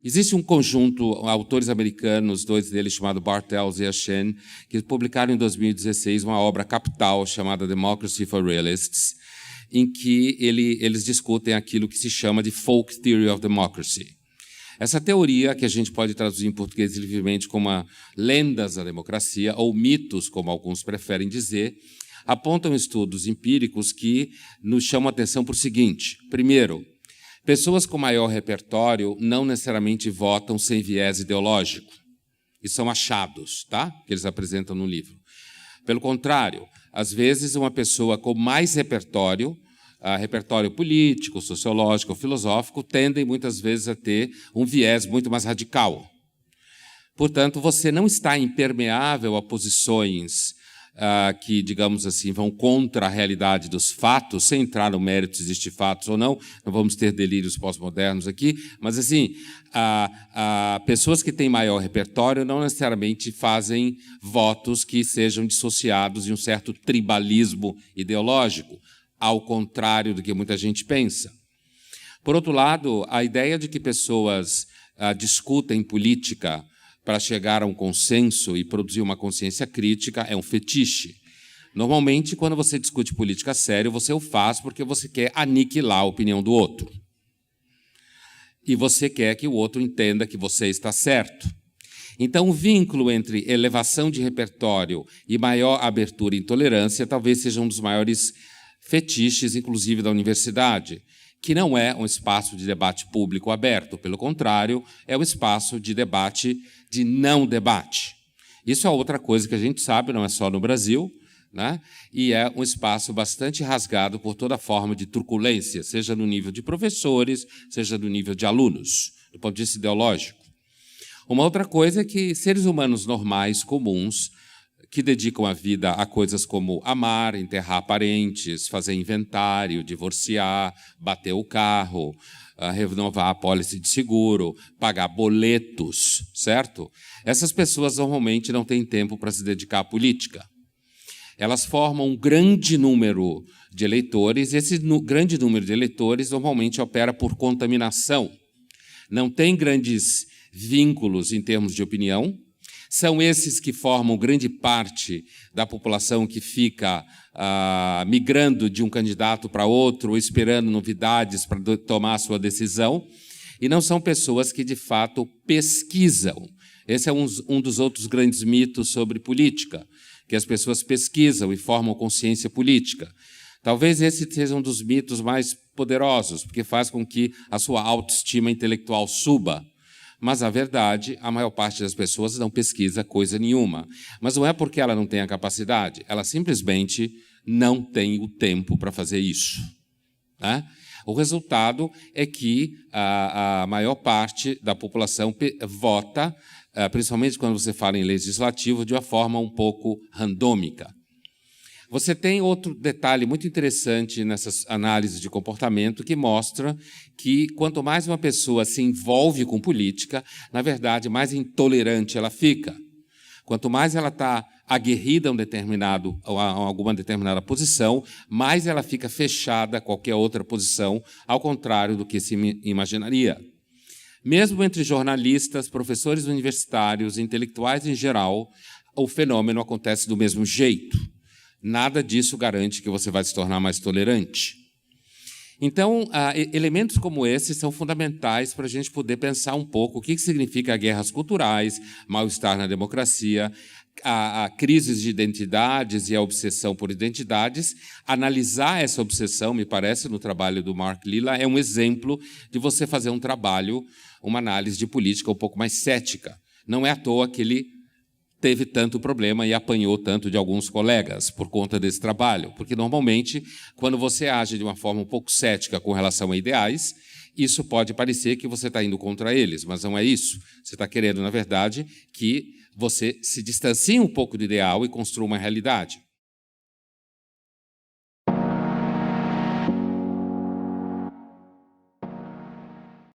Existe um conjunto, autores americanos, dois deles, chamado Bartels e Achen, que publicaram em 2016 uma obra capital chamada Democracy for Realists, em que eles discutem aquilo que se chama de Folk Theory of Democracy. Essa teoria, que a gente pode traduzir em português livremente como lendas da democracia, ou mitos, como alguns preferem dizer, apontam estudos empíricos que nos chamam a atenção para o seguinte. Primeiro, pessoas com maior repertório não necessariamente votam sem viés ideológico. Isso são achados, tá? Que eles apresentam no livro. Pelo contrário, às vezes uma pessoa com mais repertório, repertório político, sociológico, filosófico, tendem muitas vezes a ter um viés muito mais radical. Portanto, você não está impermeável a posições que, digamos assim, vão contra a realidade dos fatos, sem entrar no mérito se existem fatos ou não vamos ter delírios pós-modernos aqui, mas, assim, pessoas que têm maior repertório não necessariamente fazem votos que sejam dissociados de um certo tribalismo ideológico, ao contrário do que muita gente pensa. Por outro lado, a ideia de que pessoas discutem política para chegar a um consenso e produzir uma consciência crítica é um fetiche. Normalmente, quando você discute política a sério, você o faz porque você quer aniquilar a opinião do outro. E você quer que o outro entenda que você está certo. Então, o vínculo entre elevação de repertório e maior abertura e intolerância talvez seja um dos maiores fetiches, inclusive, da universidade, que não é um espaço de debate público aberto. Pelo contrário, é um espaço de debate de não debate. Isso é outra coisa que a gente sabe, não é só no Brasil, né? E é um espaço bastante rasgado por toda forma de truculência, seja no nível de professores, seja no nível de alunos, do ponto de vista ideológico. Uma outra coisa é que seres humanos normais, comuns, que dedicam a vida a coisas como amar, enterrar parentes, fazer inventário, divorciar, bater o carro, renovar a apólice de seguro, pagar boletos, certo? Essas pessoas normalmente não têm tempo para se dedicar à política. Elas formam um grande número de eleitores, e esse grande número de eleitores normalmente opera por contaminação. Não tem grandes vínculos em termos de opinião. São esses que formam grande parte da população que fica migrando de um candidato para outro, esperando novidades para tomar a sua decisão, e não são pessoas que, de fato, pesquisam. Esse é um dos outros grandes mitos sobre política, que as pessoas pesquisam e formam consciência política. Talvez esse seja um dos mitos mais poderosos, porque faz com que a sua autoestima intelectual suba. Mas, a verdade, a maior parte das pessoas não pesquisa coisa nenhuma. Mas não é porque ela não tem a capacidade, ela simplesmente não tem o tempo para fazer isso, né? O resultado é que a maior parte da população vota, principalmente quando você fala em legislativo, de uma forma um pouco randômica. Você tem outro detalhe muito interessante nessas análises de comportamento que mostra que quanto mais uma pessoa se envolve com política, na verdade, mais intolerante ela fica. Quanto mais ela está aguerrida a alguma determinada posição, mais ela fica fechada a qualquer outra posição, ao contrário do que se imaginaria. Mesmo entre jornalistas, professores universitários, intelectuais em geral, o fenômeno acontece do mesmo jeito. Nada disso garante que você vai se tornar mais tolerante. Então, elementos como esses são fundamentais para a gente poder pensar um pouco o que significa guerras culturais, mal-estar na democracia, a crises de identidades e a obsessão por identidades. Analisar essa obsessão, me parece, no trabalho do Mark Lilla, é um exemplo de você fazer um trabalho, uma análise de política um pouco mais cética. Não é à toa que ele teve tanto problema e apanhou tanto de alguns colegas por conta desse trabalho, porque, normalmente, quando você age de uma forma um pouco cética com relação a ideais, isso pode parecer que você está indo contra eles, mas não é isso. Você está querendo, na verdade, que você se distancie um pouco do ideal e construa uma realidade.